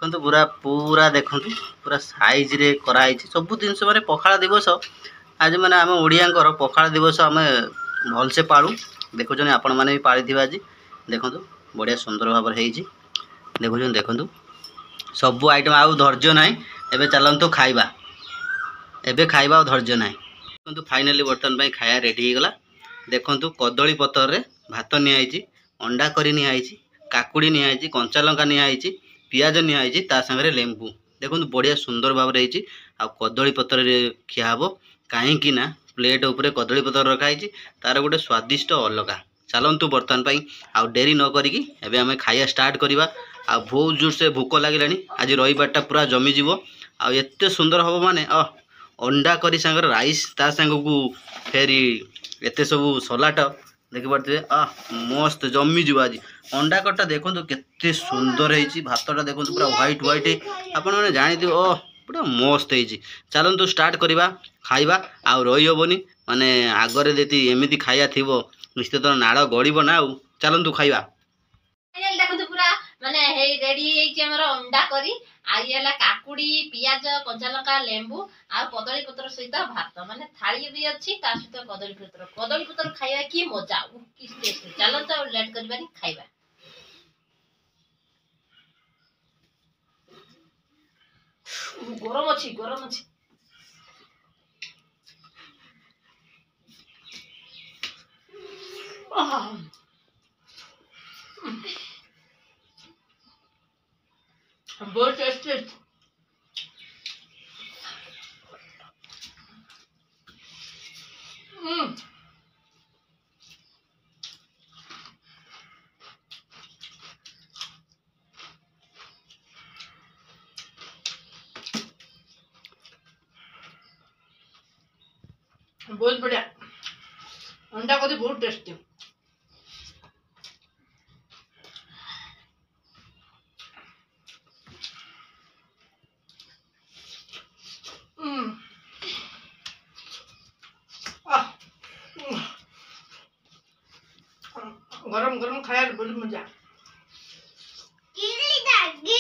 देखो पूरा पूरा देखो पूरा साइज रे कराई सब जिनस मैंने पखाड़ दिवस आज मैंने आम ओडिया पखाड़ दिवस आम भलसे पालू देखुन आपण मैंने भी पाली आज देखो बढ़िया सुंदर भाव देखुन देखु सबू आइटम आउ धैर्य ना एबे चलतु खाइबा एबे खाइबा धैर्य ना देखो फाइनाली बर्तमान खाया रेडी हो गला देखु कदली पतर रे भात निआई अंडा करी निआई काकुड़ी निआई कंचा लंका निआई पियाज निआई ता संगे लेंबू देखो बढ़िया सुंदर भाव आ कदली पतर खिया हम कहीं प्लेट उपरे कदली पतर रखाई तार गोटे स्वादिष्ट अलग चलतु बर्तमान आ डेरी न करी एबे आमे खाइया स्टार्ट करवा आ बहुत जोर से भोक लगे आज रविवारटा पूरा जमीज आ एते सुंदर हम माने अंडा करी सांगर राइस ता सांग को फेरी एते सब सलाट देखी पारे मस्त जमीज आज अंडा कटा देखो केते सुंदर है भातटा देखो पूरा व्हाइट व्हाइट आपण मैंने जानी पूरा मस्त है चलतु स्टार्ट करवा खाइबा आ रही हेनी माने आगरे यदि एमती खाया थी निश्चित नाड़ गड़ब ना चलतु खाइबा देखो पूरा माने रेडी हमर अंडा करी आइला काकुड़ी पियाज कंचा लंका लेंबू आ कदली पत्र सहित भात माने थाली भी अच्छी ता सहित कदली पत्र खाइबा की मजा की टेस्ट चलो तो लेट करबानी खाइबा गरम अच्छी बहुत टेस्टी बहुत बढ़िया अंडा करी बहुत टेस्टी गरम गरम खाया बहुत मजा।